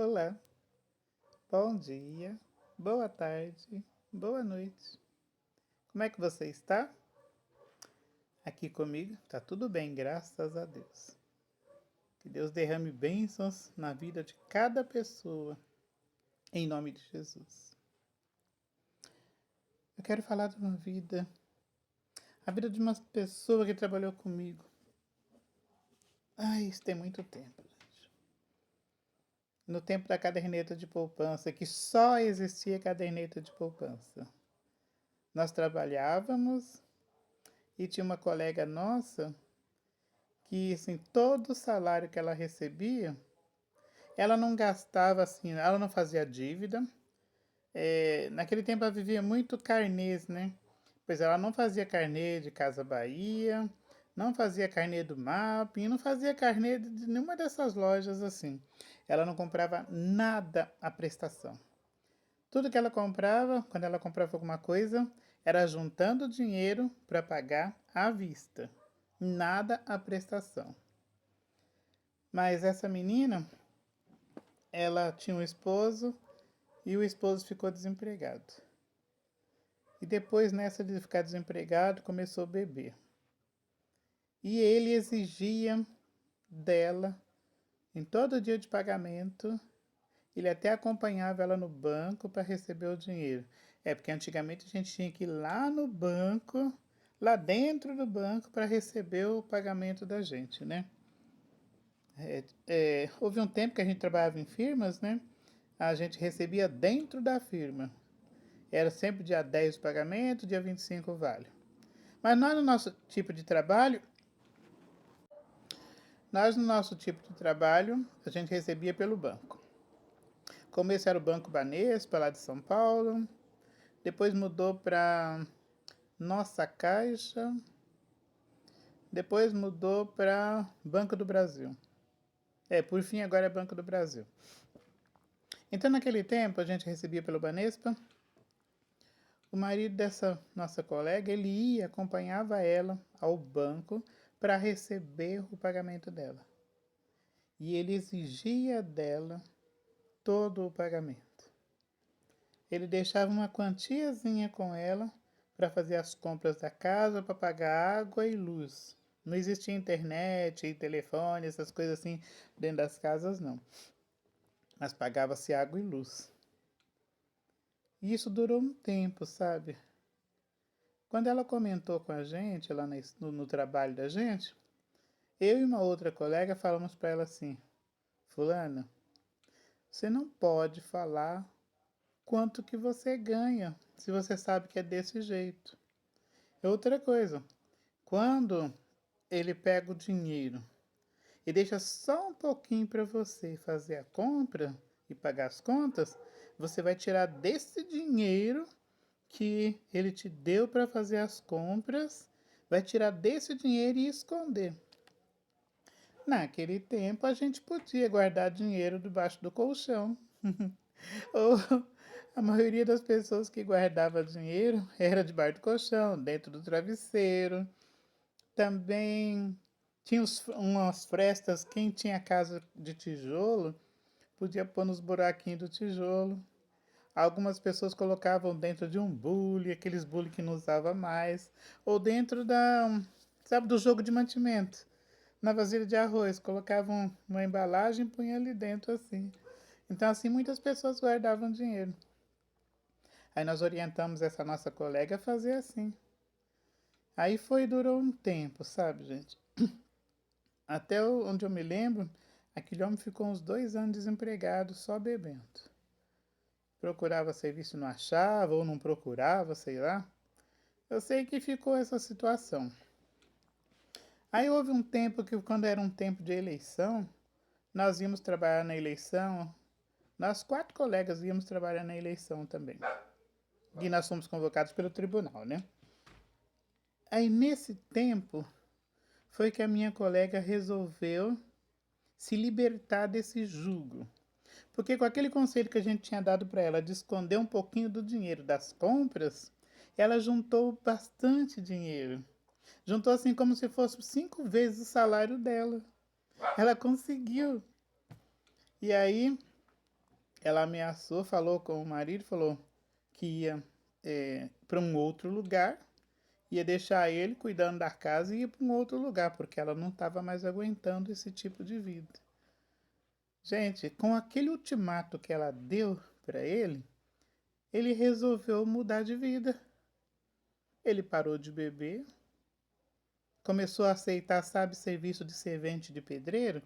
Olá, bom dia, boa tarde, boa noite. Como é que você está? Aqui comigo tá tudo bem, graças a Deus. Que Deus derrame bênçãos na vida de cada pessoa, em nome de Jesus. Eu quero falar de uma vida, a vida de uma pessoa que trabalhou comigo. Isso tem muito tempo, gente. No tempo da caderneta de poupança, que só existia caderneta de poupança. Nós trabalhávamos e tinha uma colega nossa que, assim, todo o salário que ela recebia, ela não gastava assim, ela não fazia dívida. Naquele tempo ela vivia muito carnês, né? Pois ela não fazia carnê de Casa Bahia, não fazia carnê do Mapping, não fazia carnê de nenhuma dessas lojas assim. Ela não comprava nada à prestação. Tudo que ela comprava, quando ela comprava alguma coisa, era juntando dinheiro para pagar à vista. Nada à prestação. Mas essa menina, ela tinha um esposo e o esposo ficou desempregado. E depois, nessa de ficar desempregado, começou a beber. E ele exigia dela, em todo dia de pagamento, ele até acompanhava ela no banco para receber o dinheiro. Porque antigamente a gente tinha que ir lá no banco, lá dentro do banco, para receber o pagamento da gente, né? Houve um tempo que a gente trabalhava em firmas, né? A gente recebia dentro da firma. Era sempre dia 10 o pagamento, dia 25 o vale. Mas nós no nosso tipo de trabalho, a gente recebia pelo banco. Como esse era o Banco Banespa, lá de São Paulo, depois mudou para Nossa Caixa, depois mudou para Banco do Brasil. Por fim agora é Banco do Brasil. Então naquele tempo a gente recebia pelo Banespa. O marido dessa nossa colega, ele ia, acompanhava ela ao banco para receber o pagamento dela. E ele exigia dela todo o pagamento. Ele deixava uma quantiazinha com ela para fazer as compras da casa, para pagar água e luz. Não existia internet e telefone, essas coisas assim dentro das casas, não. Mas pagava-se água e luz. E isso durou um tempo, sabe? Quando ela comentou com a gente, lá no trabalho da gente, eu e uma outra colega falamos para ela assim: Fulana, você não pode falar quanto que você ganha, se você sabe que é desse jeito. Outra coisa, quando ele pega o dinheiro e deixa só um pouquinho para você fazer a compra e pagar as contas, você vai tirar desse dinheiro que ele te deu para fazer as compras, vai tirar desse dinheiro e esconder. Naquele tempo a gente podia guardar dinheiro debaixo do colchão. Ou a maioria das pessoas que guardava dinheiro era debaixo do colchão, dentro do travesseiro. Também tinha umas frestas, quem tinha casa de tijolo podia pôr nos buraquinhos do tijolo. Algumas pessoas colocavam dentro de um bule, aqueles bule que não usava mais, ou dentro sabe, do jogo de mantimento. Na vasilha de arroz, colocavam uma embalagem e punham ali dentro assim. Então assim muitas pessoas guardavam dinheiro. Aí nós orientamos essa nossa colega a fazer assim. Aí durou um tempo, sabe, gente? Até onde eu me lembro, aquele homem ficou uns 2 anos desempregado, só bebendo. Procurava serviço e não achava, ou não procurava, sei lá. Eu sei que ficou essa situação. Aí houve um tempo que, quando era um tempo de eleição, nós íamos trabalhar na eleição. Nós 4 colegas íamos trabalhar na eleição também. E nós fomos convocados pelo tribunal, né? Aí nesse tempo foi que a minha colega resolveu se libertar desse jugo. Porque com aquele conselho que a gente tinha dado para ela de esconder um pouquinho do dinheiro das compras, ela juntou bastante dinheiro. Juntou assim como se fosse 5 vezes o salário dela. Ela conseguiu. E aí ela ameaçou, falou com o marido, falou que ia para um outro lugar, ia deixar ele cuidando da casa e ir para um outro lugar, porque ela não estava mais aguentando esse tipo de vida. Gente, com aquele ultimato que ela deu para ele resolveu mudar de vida. Ele parou de beber, começou a aceitar, sabe, serviço de servente de pedreiro,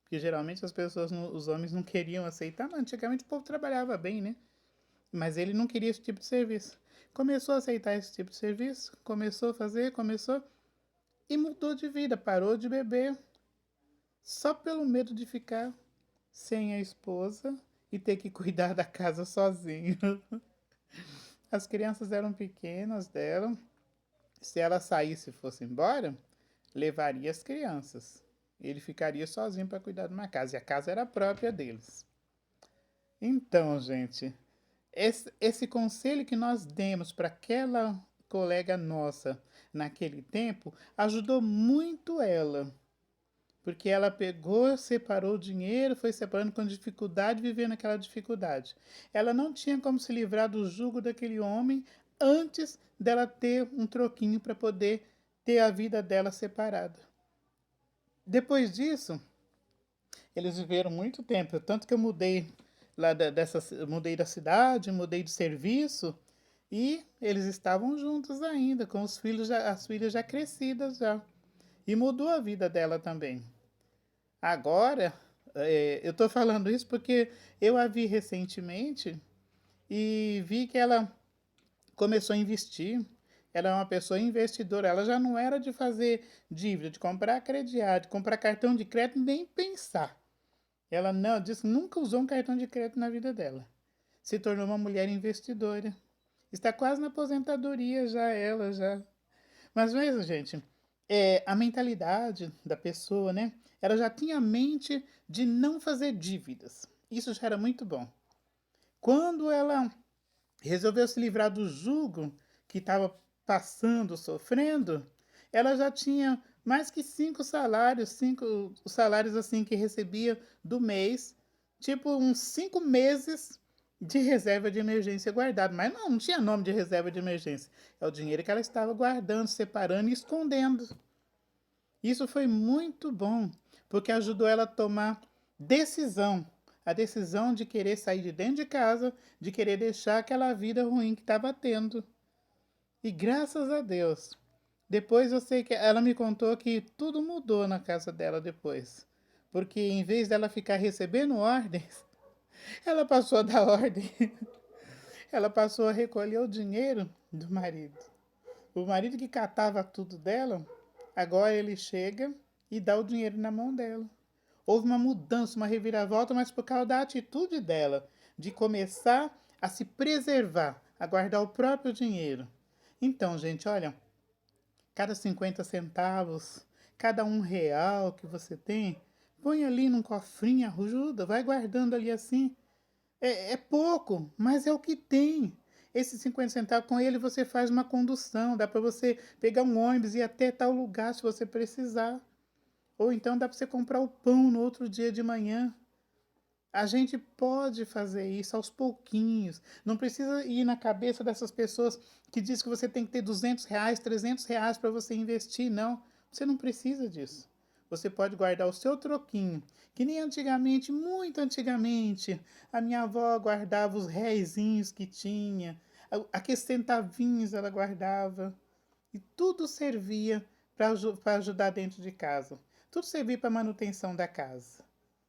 que geralmente as pessoas, os homens não queriam aceitar, mas antigamente o povo trabalhava bem, né? Mas ele não queria esse tipo de serviço. Começou a aceitar esse tipo de serviço, começou a fazer, começou e mudou de vida, parou de beber, só pelo medo de ficar sem a esposa e ter que cuidar da casa sozinho. As crianças eram pequenas dela. Se ela saísse e fosse embora, levaria as crianças. Ele ficaria sozinho para cuidar de uma casa. E a casa era própria deles. Então, gente, esse conselho que nós demos para aquela colega nossa naquele tempo ajudou muito ela. Porque ela pegou, separou o dinheiro, foi separando com dificuldade, vivendo aquela dificuldade. Ela não tinha como se livrar do jugo daquele homem antes dela ter um troquinho para poder ter a vida dela separada. Depois disso, eles viveram muito tempo, tanto que eu mudei mudei da cidade, mudei de serviço e eles estavam juntos ainda, com os filhos as filhas já crescidas já. E mudou a vida dela também. Agora, eu estou falando isso porque eu a vi recentemente e vi que ela começou a investir. Ela é uma pessoa investidora. Ela já não era de fazer dívida, de comprar crediário, de comprar cartão de crédito, nem pensar. Ela não, disse que nunca usou um cartão de crédito na vida dela. Se tornou uma mulher investidora. Está quase na aposentadoria já, ela já. Mas mesmo, gente, a mentalidade da pessoa, né? Ela já tinha a mente de não fazer dívidas. Isso já era muito bom. Quando ela resolveu se livrar do jugo que estava passando, sofrendo, ela já tinha mais que 5 salários, 5 salários assim que recebia do mês, tipo uns 5 meses de reserva de emergência guardado. Mas não tinha nome de reserva de emergência. É o dinheiro que ela estava guardando, separando e escondendo. Isso foi muito bom, porque ajudou ela a tomar decisão. A decisão de querer sair de dentro de casa, de querer deixar aquela vida ruim que estava tendo. E graças a Deus. Depois eu sei que ela me contou que tudo mudou na casa dela depois. Porque em vez dela ficar recebendo ordens, ela passou a dar ordem. Ela passou a recolher o dinheiro do marido. O marido que catava tudo dela, agora ele chega e dá o dinheiro na mão dela. Houve uma mudança, uma reviravolta, mas por causa da atitude dela, de começar a se preservar, a guardar o próprio dinheiro. Então, gente, olha, cada 50 centavos, cada R$ 1 que você tem, põe ali num cofrinho, ajuda, vai guardando ali assim. É pouco, mas é o que tem. Esses 50 centavos, com ele você faz uma condução, dá para você pegar um ônibus e ir até tal lugar se você precisar. Ou então dá para você comprar o pão no outro dia de manhã. A gente pode fazer isso aos pouquinhos. Não precisa ir na cabeça dessas pessoas que diz que você tem que ter R$ 200, R$ 300 para você investir. Não, você não precisa disso. Você pode guardar o seu troquinho, que nem antigamente, muito antigamente, a minha avó guardava os réisinhos que tinha, aqueles centavinhos ela guardava, e tudo servia para ajudar dentro de casa. Tudo servia para manutenção da casa.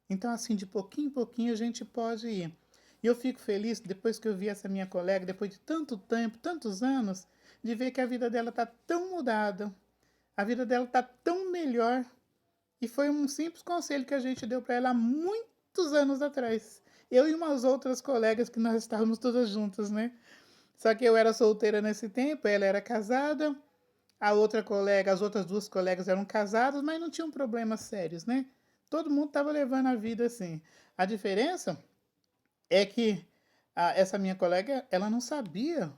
Então, assim, de pouquinho em pouquinho a gente pode ir. E eu fico feliz, depois que eu vi essa minha colega, depois de tanto tempo, tantos anos, de ver que a vida dela está tão mudada, a vida dela está tão melhor. E foi um simples conselho que a gente deu para ela há muitos anos atrás. Eu e umas outras colegas que nós estávamos todas juntas, né? Só que eu era solteira nesse tempo, ela era casada, a outra colega, as outras duas colegas eram casadas, mas não tinham problemas sérios, né? Todo mundo estava levando a vida assim. A diferença é que essa minha colega, ela não sabia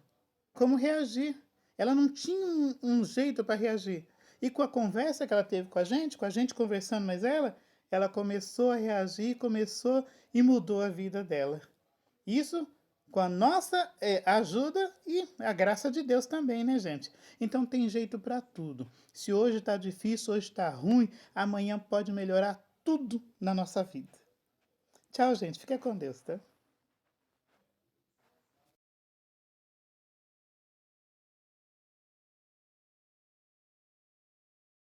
como reagir. Ela não tinha um jeito para reagir. E com a conversa que ela teve com a gente conversando mais ela começou a reagir, começou e mudou a vida dela. Isso com a nossa ajuda e a graça de Deus também, né, gente? Então tem jeito para tudo. Se hoje está difícil, hoje está ruim, amanhã pode melhorar tudo na nossa vida. Tchau, gente. Fica com Deus, tá?